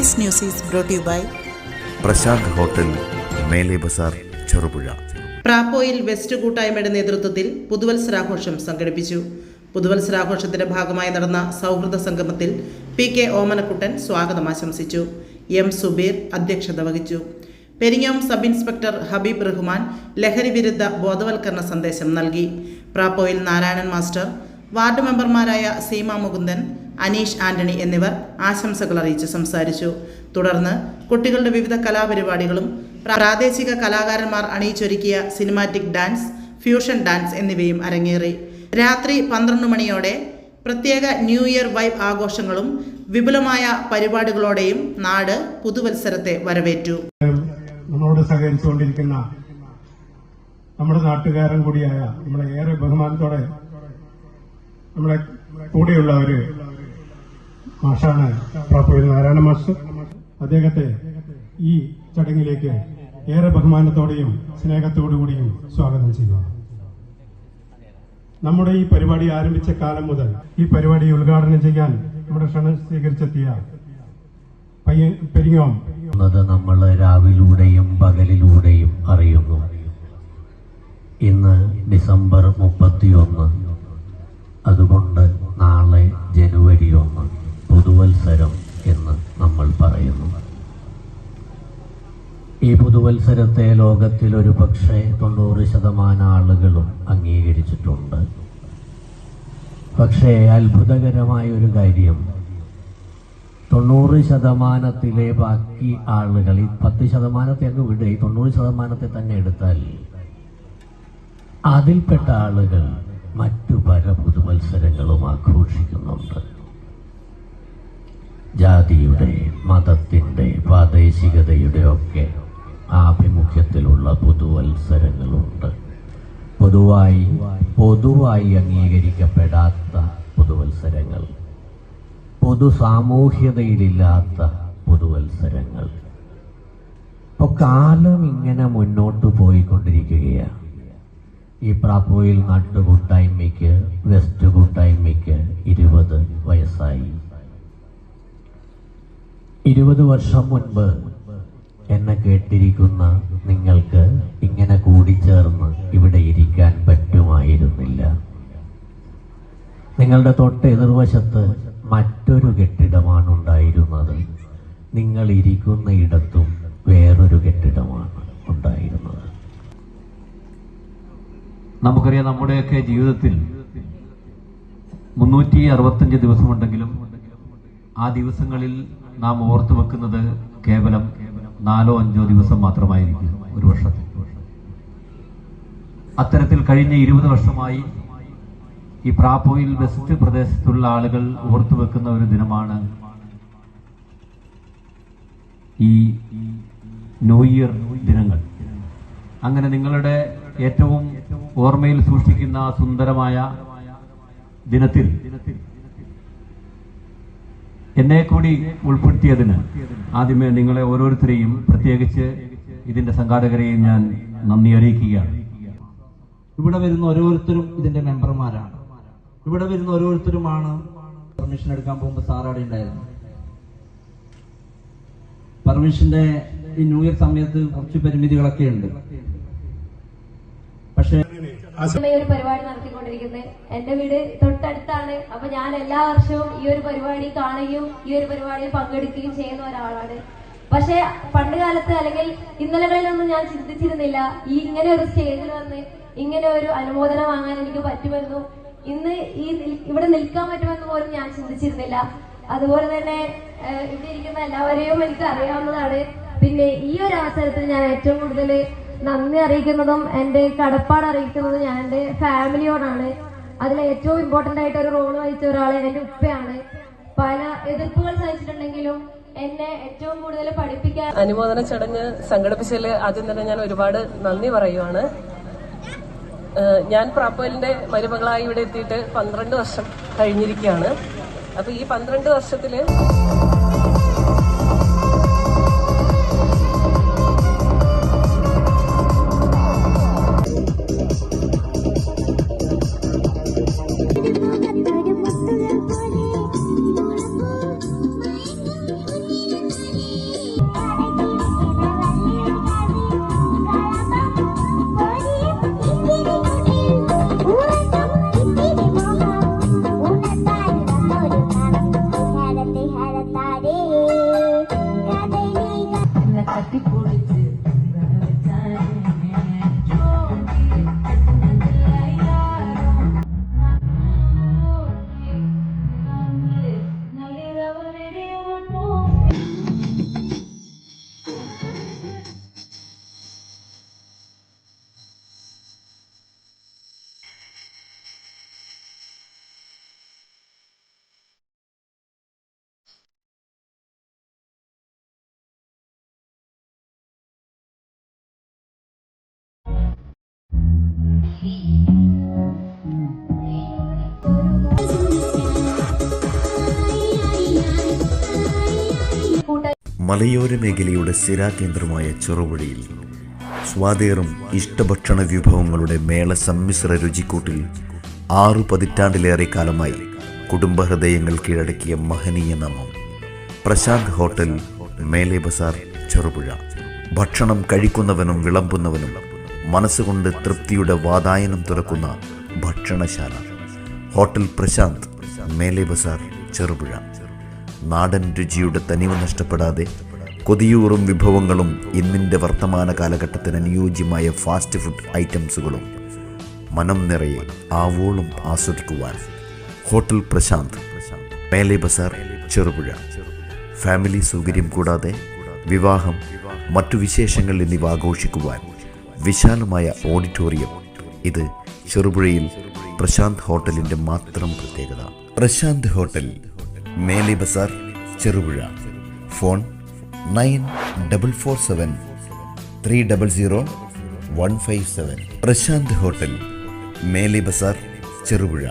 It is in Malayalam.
This news is brought to you by Prashant hotel, മേലെ ബസാർ, ചെറുപുഴ. പ്രാപ്പോയിൽ വെസ്റ്റ് കൂട്ടായ്മയുടെ നേതൃത്വത്തിൽ പുതുവത്സരാഘോഷം സംഘടിപ്പിച്ചു. പുതുവത്സരാഘോഷത്തിന്റെ ഭാഗമായി നടന്ന സൗഹൃദ സംഗമത്തിൽ PK ഓമനക്കുട്ടൻ സ്വാഗതം ആശംസിച്ചു. M സുബീർ അധ്യക്ഷത വഹിച്ചു. പെരിങ്ങോം സബ് ഇൻസ്പെക്ടർ ഹബീബ് റഹ്മാൻ ലഹരി വിരുദ്ധ ബോധവൽക്കരണ സന്ദേശം നൽകി. പ്രാപ്പോയിൽ നാരായണൻ മാസ്റ്റർ, വാർഡ് മെമ്പർമാരായ സീമ മുകുന്ദൻ, അനീഷ് ആന്റണി എന്നിവർ ആശംസകൾ അറിയിച്ച് സംസാരിച്ചു. തുടർന്ന് കുട്ടികളുടെ വിവിധ കലാപരിപാടികളും പ്രാദേശിക കലാകാരന്മാർ അണിയിച്ചൊരുക്കിയ സിനിമാറ്റിക് ഡാൻസ്, ഫ്യൂഷൻ ഡാൻസ് എന്നിവയും അരങ്ങേറി. രാത്രി 12 മണിയോടെ പ്രത്യേക ന്യൂ ഇയർ വൈബ് ആഘോഷങ്ങളും വിപുലമായ പരിപാടികളോടെയും നാട് പുതുവത്സരത്തെ വരവേറ്റു. നമ്മളോട് സഹകരിച്ചുകൊണ്ടിരിക്കുന്ന നമ്മുടെ നാട്ടുകാരൻ കൂടിയായ നമ്മളെ ഏറെ ബഹുമാനത്തോടെ നമ്മളെ കൂടെയുള്ള ഒരു മാഷാണ് പ്രാപ്പോയിൽ നാരായണ മാസ്റ്റർ. അദ്ദേഹത്തെ ഈ ചടങ്ങിലേക്ക് ഏറെ ബഹുമാനത്തോടെയും സ്നേഹത്തോടുകൂടിയും സ്വാഗതം ചെയ്യുക. നമ്മുടെ ഈ പരിപാടി ആരംഭിച്ച കാലം മുതൽ ഈ പരിപാടി ഉദ്ഘാടനം ചെയ്യാൻ നമ്മുടെ ക്ഷണം സ്വീകരിച്ചെത്തിയ പെരിങ്ങോം നമ്മൾ രാവിലൂടെയും പകലിലൂടെയും അറിയുന്നു. ഇന്ന് ഡിസംബർ 31, അതുകൊണ്ട് നാളെ ജനുവരി 1 പുതുവത്സരം എന്ന് നമ്മൾ പറയുന്നു. ഈ പുതുവത്സരത്തെ ലോകത്തിൽ ഒരു പക്ഷേ 90% ആളുകളും അംഗീകരിച്ചിട്ടുണ്ട്. പക്ഷേ അത്ഭുതകരമായ ഒരു കാര്യം, 90%-ലെ ബാക്കി ആളുകൾ, ഈ 10% അങ്ങ് വിടുക, ഈ 90% തന്നെ എടുത്താൽ അതിൽപ്പെട്ട ആളുകൾ മറ്റു പല പുതുവത്സരങ്ങളും ആഘോഷിക്കുന്നുണ്ട്. ജാതിയുടെ, മതത്തിൻ്റെ, പ്രാദേശികതയുടെ ഒക്കെ ആഭിമുഖ്യത്തിലുള്ള പുതുവത്സരങ്ങളുണ്ട്. പൊതുവായി അംഗീകരിക്കപ്പെടാത്ത പുതുവത്സരങ്ങൾ, പൊതു സാമൂഹ്യതയിലില്ലാത്ത പുതുവത്സരങ്ങൾ. ഇപ്പോൾ കാലം ഇങ്ങനെ മുന്നോട്ട് പോയിക്കൊണ്ടിരിക്കുകയാണ്. ഈ പ്രാപ്പോയിൽ നാട്ടുകൂട്ടായ്മയ്ക്ക്, വെസ്റ്റ് കൂട്ടായ്മയ്ക്ക് 20 വയസ്സായി. 20 വർഷം മുൻപ് എന്നെ കേട്ടിരിക്കുന്ന നിങ്ങൾക്ക് ഇങ്ങനെ കൂടിച്ചേർന്ന് ഇവിടെ ഇരിക്കാൻ പറ്റുമായിരുന്നില്ല. നിങ്ങളുടെ തൊട്ട് എതിർവശത്ത് മറ്റൊരു കെട്ടിടമാണ് ഉണ്ടായിരുന്നത്. നിങ്ങൾ ഇരിക്കുന്ന ഇടത്തും വേറൊരു കെട്ടിടമാണ് ഉണ്ടായിരുന്നത്. നമുക്കറിയാം, നമ്മുടെയൊക്കെ ജീവിതത്തിൽ 365 ദിവസമുണ്ടെങ്കിലും ആ ദിവസങ്ങളിൽ നാം ഓർത്തു വെക്കുന്നത് കേവലം 4-5 ദിവസം മാത്രമായിരിക്കും ഒരു വർഷത്തിൽ. അത്തരത്തിൽ കഴിഞ്ഞ 20 വർഷമായി ഈ പ്രാപ്പോയിൽ വെസ്റ്റ് പ്രദേശത്തുള്ള ആളുകൾ ഓർത്തു വെക്കുന്ന ഒരു ദിനമാണ് ഈ ന്യൂ ഇയർ ദിനങ്ങൾ. അങ്ങനെ നിങ്ങളുടെ ഏറ്റവും ഓർമ്മയിൽ സൂക്ഷിക്കുന്ന സുന്ദരമായ ദിനത്തിൽ എന്നെ കൂടി ഉൾപ്പെടുത്തിയതിന് ആദ്യമേ നിങ്ങളെ ഓരോരുത്തരെയും, പ്രത്യേകിച്ച് ഇതിന്റെ സംഘാടകരെയും ഞാൻ നന്ദി അറിയിക്കുകയാണ്. ഇവിടെ വരുന്ന ഓരോരുത്തരും ഇതിന്റെ മെമ്പർമാരാണ്. ഇവിടെ വരുന്ന ഓരോരുത്തരുമാണ് പെർമിഷൻ എടുക്കാൻ പോകുമ്പോൾ സാർ അവിടെ ഉണ്ടായിരുന്നു. പെർമിഷന്റെ ഈ ന്യൂ ഇയർ സമയത്ത് കുറച്ച് പരിമിതികളൊക്കെ ഉണ്ട്. പക്ഷേ ഒരു പരിപാടി നടത്തിക്കൊണ്ടിരിക്കുന്നത് എന്റെ വീട് തൊട്ടടുത്താണ്. അപ്പൊ ഞാൻ എല്ലാ വർഷവും ഈ ഒരു പരിപാടി കാണുകയും ഈ ഒരു പരിപാടിയിൽ പങ്കെടുക്കുകയും ചെയ്യുന്ന ഒരാളാണ്. പക്ഷെ പണ്ട് കാലത്ത് അല്ലെങ്കിൽ ഇന്നലകളിലൊന്നും ഞാൻ ചിന്തിച്ചിരുന്നില്ല ഈ ഇങ്ങനെ ഒരു സ്റ്റേജിൽ വന്ന് ഇങ്ങനെ ഒരു അനുമോദനം വാങ്ങാൻ എനിക്ക് പറ്റുമെന്നും ഇന്ന് ഇവിടെ നിൽക്കാൻ പറ്റുമെന്ന് പോലും ഞാൻ ചിന്തിച്ചിരുന്നില്ല. അതുപോലെ തന്നെ ഇവിടെ ഇരിക്കുന്ന എല്ലാവരെയും എനിക്ക് അറിയാവുന്നതാണ്. പിന്നെ ഈ ഒരു അവസരത്തിൽ ഞാൻ ഏറ്റവും കൂടുതൽ നന്ദി അറിയിക്കുന്നതും എന്റെ കടപ്പാട് അറിയിക്കുന്നതും ഞാൻ എന്റെ ഫാമിലിയോടാണ്. അതിൽ ഏറ്റവും ഇമ്പോർട്ടന്റ് ആയിട്ട് ഒരു റോൾ വഹിച്ച ഒരാള് എന്റെ ഉപ്പയാണ്. പല എതിർപ്പുകൾ സഹിച്ചിട്ടുണ്ടെങ്കിലും എന്നെ ഏറ്റവും കൂടുതൽ പഠിപ്പിക്കാൻ അനുമോദന ചടങ്ങ് സംഘടിപ്പിച്ചതിൽ ആദ്യം തന്നെ ഞാൻ ഒരുപാട് നന്ദി പറയുവാണ്. ഞാൻ പ്രാപ്പോയിലിന്റെ മരുമകളായി ഇവിടെ എത്തിയിട്ട് 12 വർഷം കഴിഞ്ഞിരിക്കുകയാണ്. അപ്പൊ ഈ 12 വർഷത്തില് മലയോര മേഖലയുടെ സ്ഥിരാകേന്ദ്രമായ ചെറുപുഴയിൽ സ്വാദേറും ഇഷ്ടഭക്ഷണ വിഭവങ്ങളുടെ മേള സമ്മിശ്ര രുചിക്കൂട്ടിൽ 6 പതിറ്റാണ്ടിലേറെ കാലമായി കുടുംബഹൃദയങ്ങൾ കീഴടക്കിയ മഹനീയ നാമം പ്രശാന്ത് ഹോട്ടൽ, മേലെ ബസാർ, ചെറുപുഴ. ഭക്ഷണം കഴിക്കുന്നവനും വിളമ്പുന്നവനും മനസ്സുകൊണ്ട് തൃപ്തിയുടെ വാതായനം തുറക്കുന്ന ഭക്ഷണശാല ഹോട്ടൽ പ്രശാന്ത്, മേലെ ബസാർ, ചെറുപുഴ. നാടൻ രുചിയുടെ തനിവ് നഷ്ടപ്പെടാതെ കൊതിയൂറും വിഭവങ്ങളും ഇന്നിൻ്റെ വർത്തമാന കാലഘട്ടത്തിന് അനുയോജ്യമായ ഫാസ്റ്റ് ഫുഡ് ഐറ്റംസുകളും മനം നിറയെ ആവോളം ആസ്വദിക്കുവാൻ ഹോട്ടൽ പ്രശാന്ത്, മേലെ ബസാർ, ചെറുപുഴ. ഫാമിലി സൗകര്യം കൂടാതെ വിവാഹം, മറ്റു വിശേഷങ്ങൾ എന്നിവ ആഘോഷിക്കുവാൻ വിശാലമായ ഓഡിറ്റോറിയം. ഇത് ചെറുപുഴയിൽ പ്രശാന്ത് ഹോട്ടലിൻ്റെ മാത്രം പ്രത്യേകത. പ്രശാന്ത് ഹോട്ടൽ, മേലെ ബസാർ, ചെറുപുഴ. ഫോൺ 9447 300 157. പ്രശാന്ത് ഹോട്ടൽ, മേലെ ബസാർ, ചെറുപുഴ.